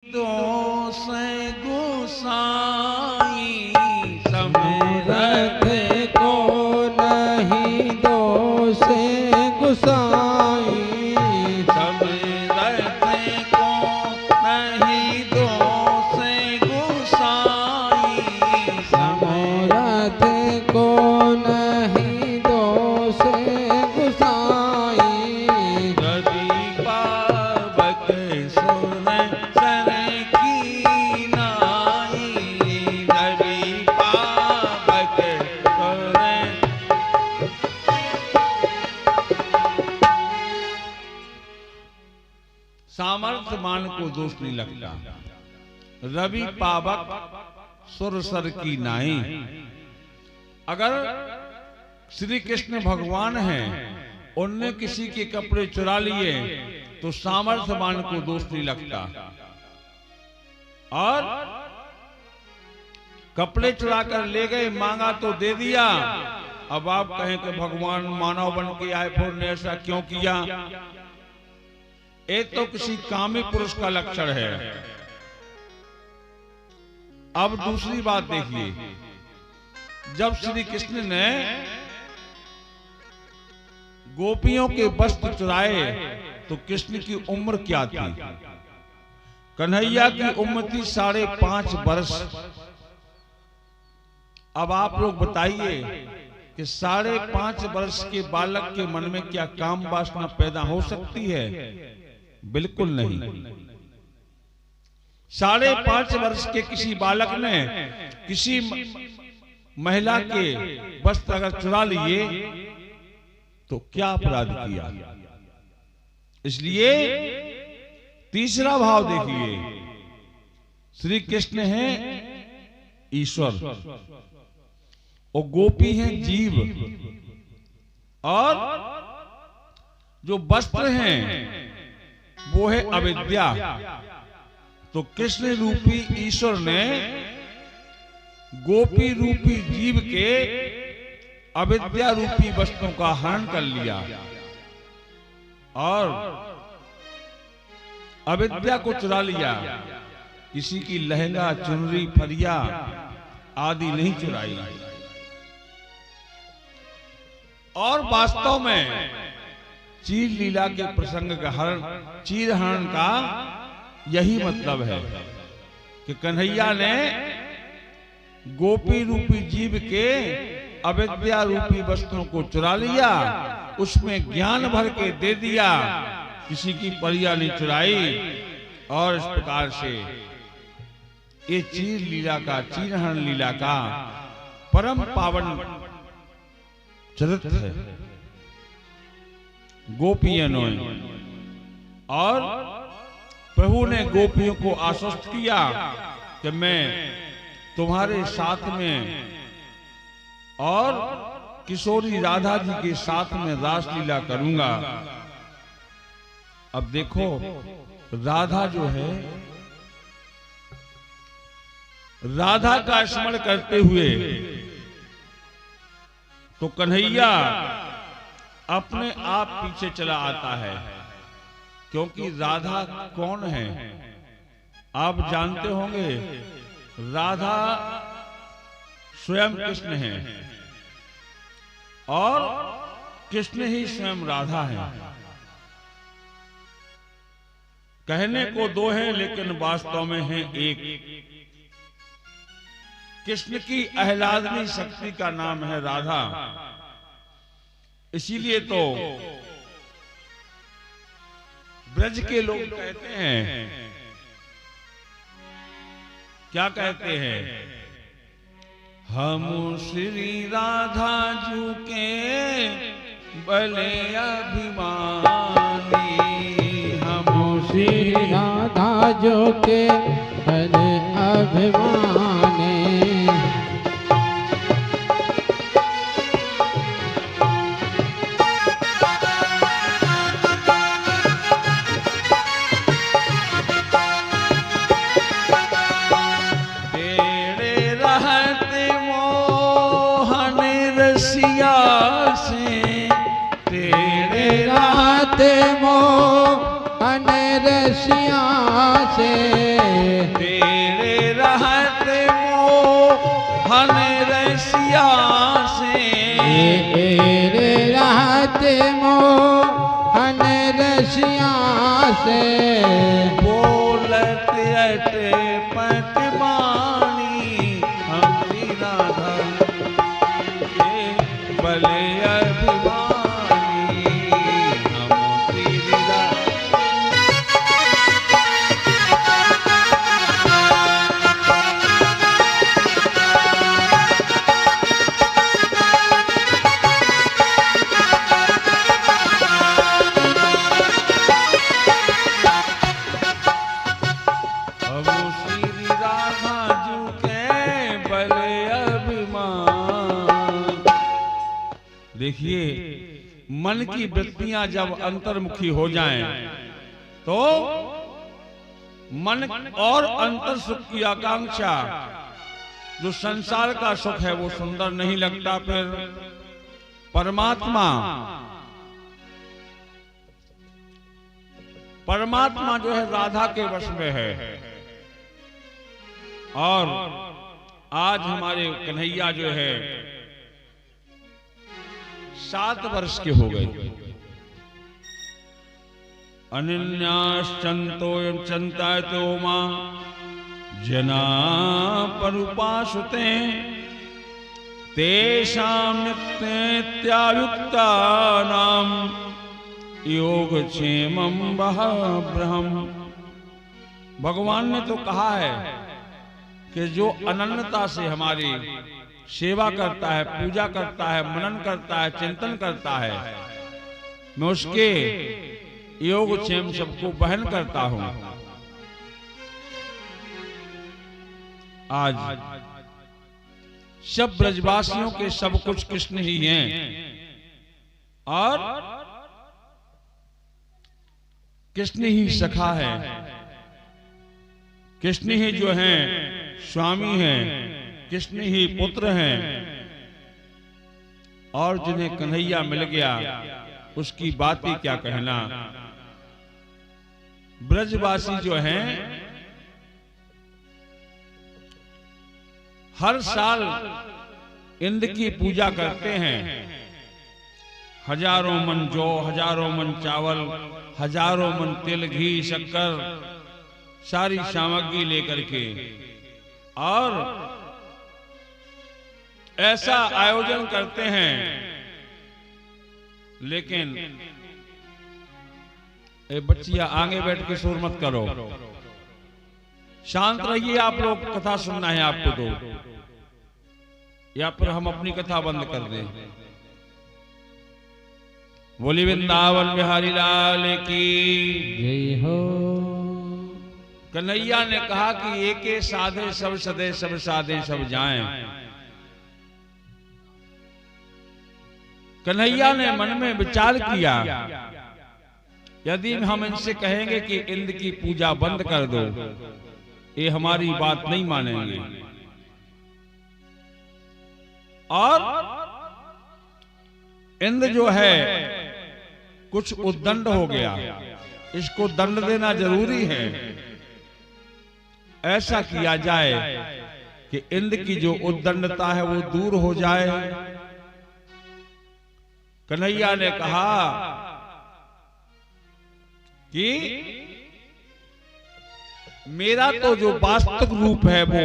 दोष गोसाई समरथ को नहीं दोष गुसाई, समरथ को नहीं दोष गोसाई, समरथ को नहीं दोष गुसाई। रवि पावक सुर सर की नाई, रवि पावक सुर। सामर्थ्यवान को दोष नहीं लगता। रवि पावक सुर सर की नाई। अगर श्री कृष्ण भगवान हैं, उनने किसी के कपड़े चुरा लिए तो सामर्थ्यवान को दोष नहीं लगता। और कपड़े चुरा कर ले गए, मांगा तो दे दिया। अब आप कहें कि भगवान मानव बन के आए, फिर ने ऐसा क्यों किया? ये तो किसी कामी पुरुष का लक्षण है। अब दूसरी बात देखिए, जब श्री कृष्ण ने गोपियों के वस्त्र चुराए तो कृष्ण की उम्र क्या थी? कन्हैया की उम्र थी 5.5 वर्ष। अब आप लोग बताइए कि 5.5 वर्ष के बालक के मन में क्या काम वासना पैदा हो सकती है? बिल्कुल नहीं। 5.5 वर्ष के किसी बालक ने किसी महिला के वस्त्र अगर चुरा लिए तो क्या अपराध किया? इसलिए तीसरा भाव देखिए, श्री कृष्ण हैं ईश्वर और गोपी हैं जीव, और जो वस्त्र हैं वो है अविद्या। तो कृष्ण रूपी ईश्वर ने गोपी रूपी जीव के अविद्या रूपी वस्तुओं का हरण कर लिया और अविद्या को चुरा लिया। किसी की लहंगा, चुनरी, फरिया आदि नहीं चुराई। और वास्तव में चीर लीला के प्रसंग का हरण, चीर हरण का यही मतलब है कि कन्हैया ने गोपी रूपी जीव के अविद्या रूपी वस्तुओं को चुरा लिया, उसमें ज्ञान भर के दे दिया, किसी की परिया नहीं चुराई। और इस प्रकार से ये चीर लीला का, चीरहरण लीला का परम पावन चरित्र है गोपियों। और प्रभु ने गोपियों को आश्वस्त किया कि मैं तुम्हारे साथ में और किशोरी राधा जी के साथ में रासलीला करूंगा। अब देखो, राधा जो है, राधा का स्मरण करते हुए तो कन्हैया अपने आप पीछे चला आता है, क्योंकि राधा कौन है आप जानते होंगे। राधा स्वयं कृष्ण है और कृष्ण ही स्वयं राधा है। कहने को दो है लेकिन वास्तव में है एक। कृष्ण की आह्लादनी शक्ति का नाम है राधा। इसीलिए तो ब्रज के लोग कहते हैं, क्या कहते हैं? हम श्री राधा जू के बले अभिमानी, हम श्री राधा जो के बड़े अभिमानी। तेरे मोहन रसिया से रे रहते मोहन रसिया से बोलत अटे पट बाणी हमरी राधा के भले अभिमानी हमरी राधा। देखिए, मन की वृत्तियां जब अंतर्मुखी हो जाएं, तो मन और अंतर सुख की आकांक्षा, जो संसार का सुख है वो सुंदर नहीं लगता। फिर परमात्मा जो है राधा के वश में है। और आज हमारे कन्हैया जो है 7 वर्ष के हो गए। अनन्याश्चंतो चंतायतो मां जना परुपासुते तेषां नित्यायुक्तानां योगक्षेमं वहाब्रहम्। भगवान ने तो कहा है कि जो अनन्यता से हमारी सेवा करता है, पूजा करता है, मनन करता है, चिंतन करता है, मैं उसके योगक्षेम सबको बहन करता हूं। आज सब ब्रजवासियों के सब कुछ कृष्ण ही हैं और कृष्ण ही सखा है, कृष्ण ही जो हैं स्वामी हैं, कृष्ण ही पुत्र हैं। और जिन्हें कन्हैया मिल गया उसकी बात ही क्या कहना। ब्रजवासी जो हैं हर साल इंद्र की पूजा करते हैं। हजारों मन जौ, हजारों मन चावल, हजारों मन तिल, घी, शक्कर, सारी सामग्री लेकर के और ऐसा आयोजन करते हैं। लेकिन ए बच्चिया आगे बैठ के शोर मत करो, शांत रहिए। आप लोग कथा सुनना है आपको तो, या फिर हम अपनी कथा बंद कर दें। बोली वृंदावन बिहारी लाल की जय हो। कन्हैया ने कहा कि एके साधे सब सदे, सब साधे सब जाएं। कन्हैया ने मन में विचार किया, यदि हम इनसे कहेंगे कि इंद्र की पूजा बंद कर दो, ये हमारी बात नहीं मानेंगे। और इंद्र जो है कुछ उद्दंड हो गया, इसको दंड देना जरूरी है। ऐसा किया जाए कि इंद्र की जो उद्दंडता है वो दूर हो जाए। कन्हैया ने कहा कि मेरा तो जो वास्तविक रूप है वो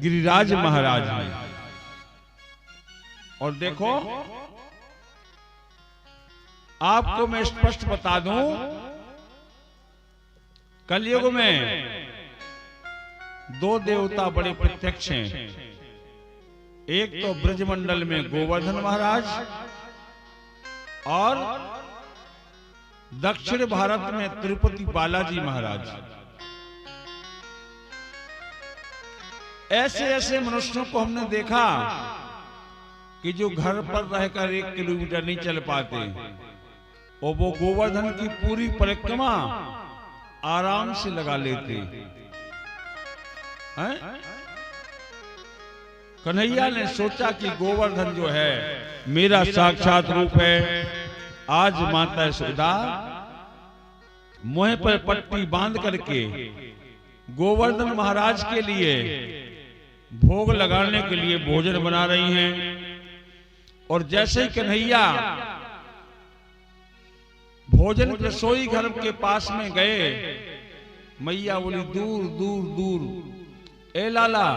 गिरिराज महाराज है। और देखो, आपको मैं स्पष्ट बता दूं, कलयुग में 2 देवता बड़े प्रत्यक्ष हैं। एक तो ब्रजमंडल में गोवर्धन महाराज और दक्षिण भारत में तिरुपति बालाजी महाराज। ऐसे ऐसे मनुष्यों को हमने देखा कि जो घर पर रहकर 1 किलोमीटर नहीं चल पाते, और वो गोवर्धन की पूरी परिक्रमा आराम से लगा लेते हैं। कन्हैया ने सोचा कि गोवर्धन जो है मेरा साक्षात रूप है। आज माता यशोदा मुंह पर पट्टी बांध करके गोवर्धन महाराज के लिए भोग लगाने के लिए भोजन बना रही हैं। और जैसे ही कन्हैया भोजन रसोई घर के पास में गए, मैया बोली दूर दूर दूर, ए लाला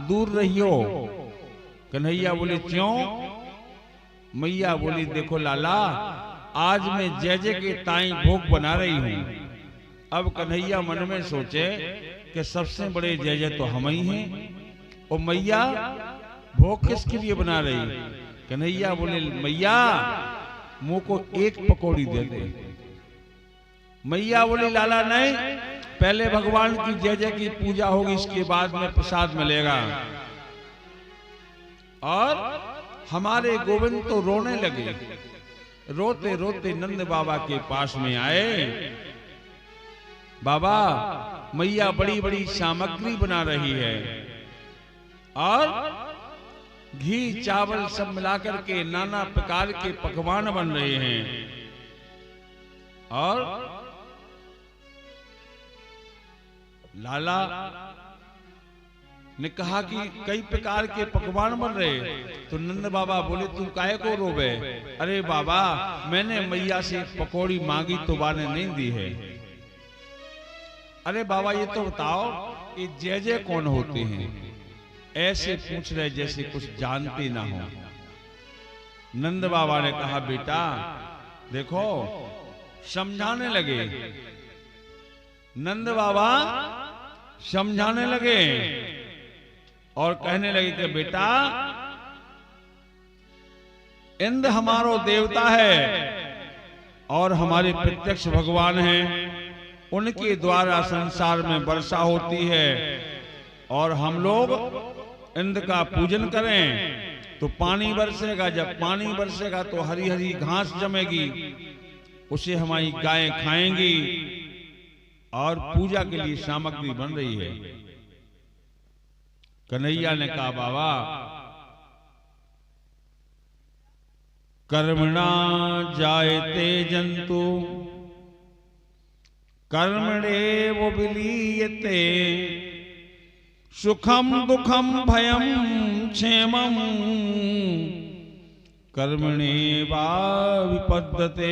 दूर रहियो। कन्हैया बोले क्यों? मैया बोली देखो लाला, आज मैं जय जय के ताई भोग बना रही हूं। अब कन्हैया मन में सोचे कि सबसे बड़े जय जय तो हम ही हैं, और मैया भोग किसके लिए बना रही? कन्हैया बोले मैया मुंह को एक पकौड़ी दे दे। मैया बोली लाला नहीं, पहले भगवान की जय जय की पूजा होगी, इसके बाद में प्रसाद मिलेगा। और हमारे गोविंद तो रोने लगे। रोते रोते नंद बाबा के पास में आए। बाबा मैया बड़ी बड़ी सामग्री बना रही है और घी चावल सब मिलाकर के नाना प्रकार के पकवान बन रहे हैं। और लाला ने कहा कि कई प्रकार के पकवान बन रहे। तो नंद बाबा बोले तू काहे को रोवे? अरे बाबा मैंने मैया से पकौड़ी मांगी तो बा ने नहीं दी है। अरे बाबा ये तो बताओ कि जय जय कौन होते हैं? ऐसे पूछ रहे जैसे कुछ जानते ना हो। नंद बाबा ने कहा बेटा देखो, समझाने लगे। नंद बाबा समझाने लगे और कहने लगे कि बेटा इंद्र हमारो देवता है और हमारे प्रत्यक्ष भगवान हैं। उनके द्वारा संसार में वर्षा होती है और हम लोग इंद्र का पूजन करें तो पानी बरसेगा। जब पानी बरसेगा तो हरी हरी घास जमेगी, उसे हमारी गायें खाएंगी और पूजा के लिए सामग्री बन रही है। कन्हैया ने कहा बाबा कर्मणा जायते जंतु कर्मणेव विलीयते सुखम दुखम भयम क्षेमम कर्मणेवा विपद्यते।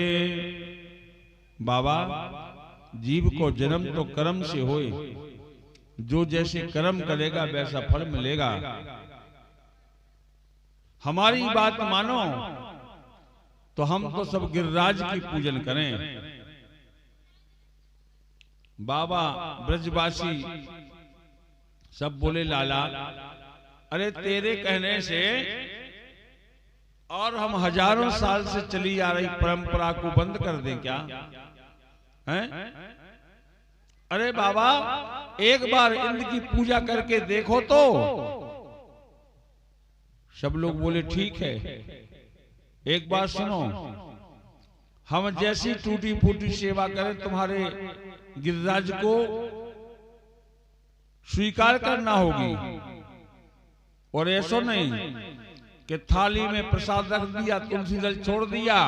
बाबा जीव को जन्म तो कर्म से होए, जो जैसे कर्म करेगा वैसा फल मिलेगा। हमारी बात मानो तो हम तो सब गिरिराज की पूजन करें। बाबा ब्रजवासी सब बोले लाला अरे तेरे कहने से और हम हजारों साल से चली आ रही परंपरा को बंद कर दें क्या? हैं? अरे बाबा एक बार इंद्र की पूजा करके देखो तो। सब लोग बोले ठीक है। एक बात सुनो, हम जैसी टूटी फूटी सेवा करें तुम्हारे गिरिराज को स्वीकार करना होगी। और ऐसा नहीं कि थाली में प्रसाद रख दिया, तुलसी दल छोड़ दिया,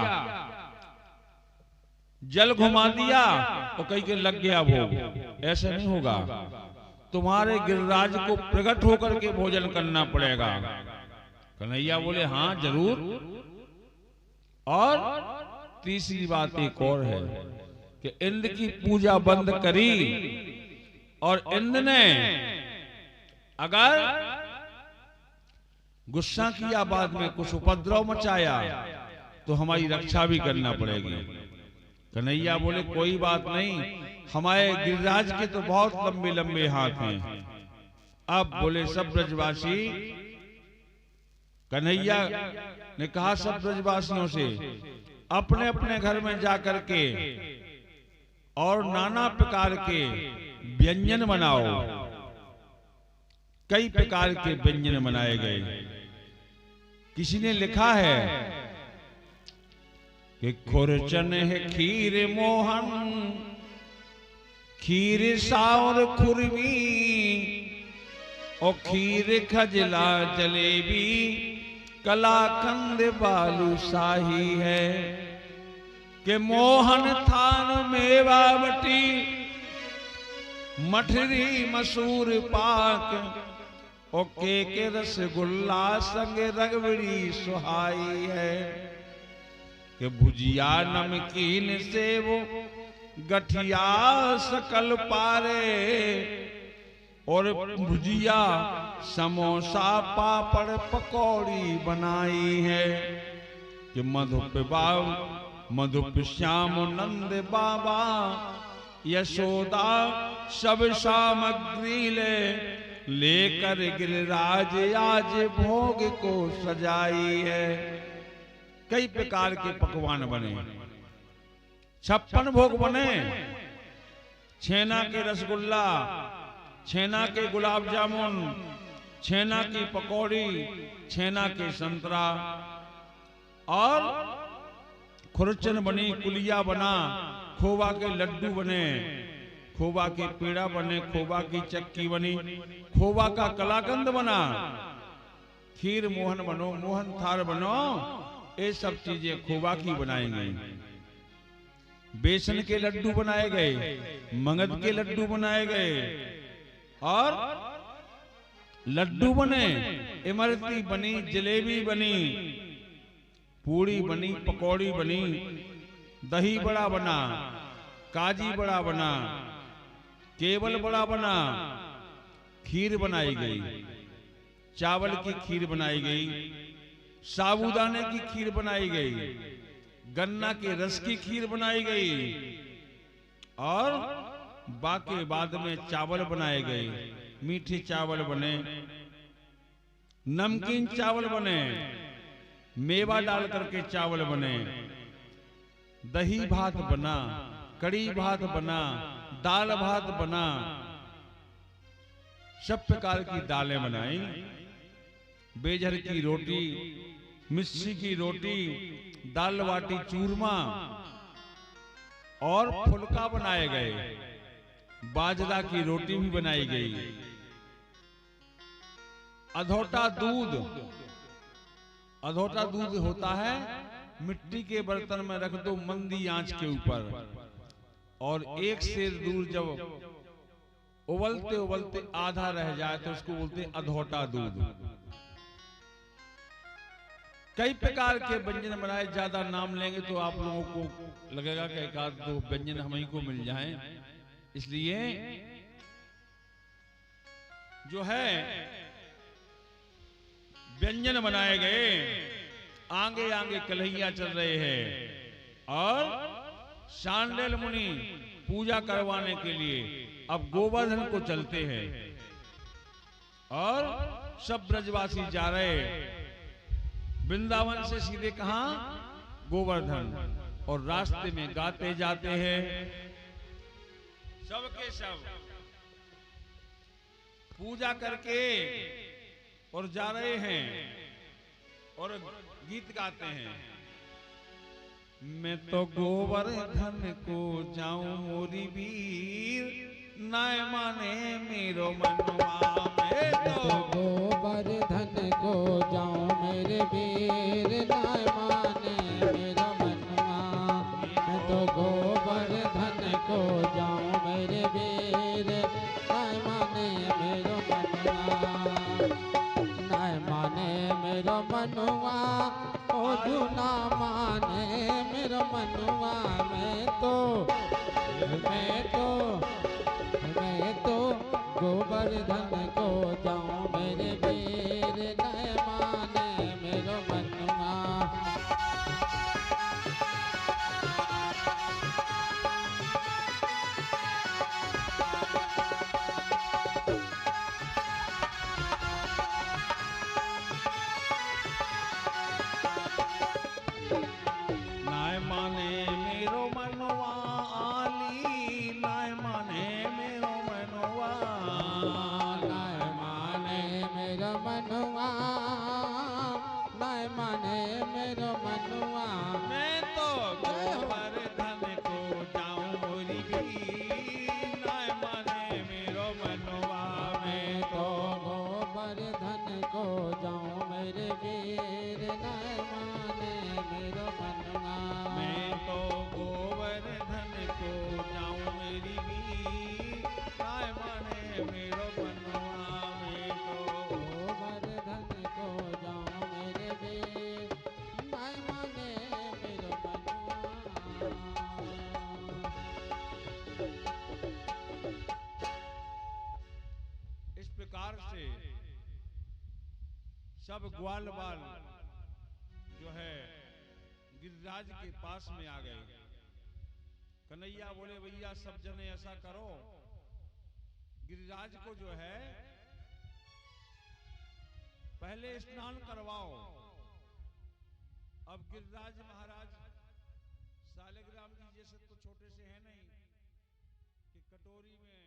जल घुमा दिया तो कहीं के लग गया भोग। ऐसे नहीं होगा। तुम्हारे गिरिराज को प्रकट होकर के भोजन करना पड़ेगा। कन्हैया बोले हाँ जरूर। और तीसरी बात एक और है कि इंद्र की पूजा बंद करी और इंद्र ने अगर गुस्सा किया, बाद में कुछ उपद्रव मचाया तो हमारी रक्षा भी करना पड़ेगी। कन्हैया बोले कोई बात नहीं, हमारे गिरिराज के तो बहुत लंबे लंबे हाथ हैं। अब बोले सब ब्रजवासी, कन्हैया ने कहा सब ब्रजवासियों से अपने अपने घर में जाकर के और नाना प्रकार के व्यंजन बनाओ। कई प्रकार के व्यंजन बनाए गए। किसी ने लिखा है कि खुरचन है खीर मोहन, खीर सावर खुरवी और खीर खजला जलेबी, कलाकंद बालूशाही है। कि मोहन थान मेवावटी, मठरी मसूर पाक ओ के रसगुल्ला संग रगबड़ी सुहाई है, कि भुजिया नमकीन से वो गठिया सकल पारे, और भुजिया समोसा पापड़ पकौड़ी बनाई है, कि मधुप श्याम नंद बाबा यशोदा सब सामग्री लेकर गिरिराज आज भोग को सजाई है। कई प्रकार के पकवान बने, 56 भोग बने, छेना के रसगुल्ला, छेना के गुलाब जामुन, छेना की पकौड़ी, छेना के संतरा, और खुरचन बनी, कुलिया बना, खोवा के लड्डू बने, खोवा के पेड़ा बने, खोवा की चक्की बनी, खोवा का कलाकंद बना, खीर मोहन बनो, मोहन थार बनो, ये सब चीजें खोवा की बनाई गई। बेसन के लड्डू बनाए गए, मगध के लड्डू बनाए गए, और लड्डू बने, इमरती बनी, जलेबी बनी, पूड़ी बनी, पकौड़ी बनी, दही बड़ा बना, काजी बड़ा बना, केवल बड़ा बना, खीर बनाई गई, चावल की खीर बनाई गई, साबूदाने की खीर बनाई गई, गन्ना के रस की खीर बनाई गई, और बाकी बाद में चावल बनाए गए, मीठे चावल बने, नमकीन चावल बने, मेवा डाल करके चावल बने, दही भात बना, कड़ी भात बना, दाल भात बना, सब प्रकार की दालें बनाई, बेजर की रोटी, मिस्सी की रोटी, दाल बाटी चूरमा, और फुलका बनाए गए, बाजरा की रोटी भी बनाई गई, अधोटा दूध, अधोटा दूध होता है, मिट्टी के बर्तन में रख दो मंदी आंच के ऊपर, और एक से दूर जब उबलते उबलते आधा रह जाए तो उसको बोलते हैं अधोटा दूध। कई प्रकार के व्यंजन बनाए, ज्यादा नाम लेंगे तो आप लोगों को लगेगा कि एक आध दो व्यंजन हम ही को मिल जाएं, इसलिए जो है व्यंजन बनाए गए, आगे आगे कन्हैया चल रहे हैं, और शांडिल मुनि पूजा करवाने के लिए अब गोवर्धन को चलते हैं, और सब ब्रजवासी जा रहे, वृंदावन से सीधे कहां, गोवर्धन, और रास्ते में गाते जाते हैं, सबके सब पूजा करके और जा रहे हैं, और गीत गाते हैं, मैं तो गोवर्धन को जाऊं मोरी वीर, नाय माने मेरो मनवा, मैं तो गोवर्धन को जाऊं मेरे वीर, नाय माने मेरो मनवा, मैं तो गोवर्धन को जाऊं मेरे वीर, नाय माने मेरो मनवा, नाय माने मेरो मनवा, ओ जुना माने मेरो मनवा, मैं तो गोवर्धन को जाऊं मेरे वीर, नाय माने मेरो मनवा। नाय माने मेरो मनवा आली, नाय माने मेरो मनवा, नाय माने मेरो मनवा, नाय माने मेरो मनवा, मैं तो गोवर्धन को जाऊं मोरी वीर, नाय माने मेरो मनवा, मैं तो गोवर्धन को जाऊं मेरे वीर, नाय माने मेरो मनवा, मैं तो गोवर्धन को जाऊं मेरी वीर, नाय माने मेरो मनवा, मैं तो सब ग्वाल बाल जो है गिरिराज के पास में आ गए। कन्हैया बोले भैया सब जने ऐसा करो, गिरिराज को जो है पहले स्नान करवाओ। अब गिरिराज महाराज सालिग्राम जी जैसे तो छोटे से हैं नहीं कि कटोरी में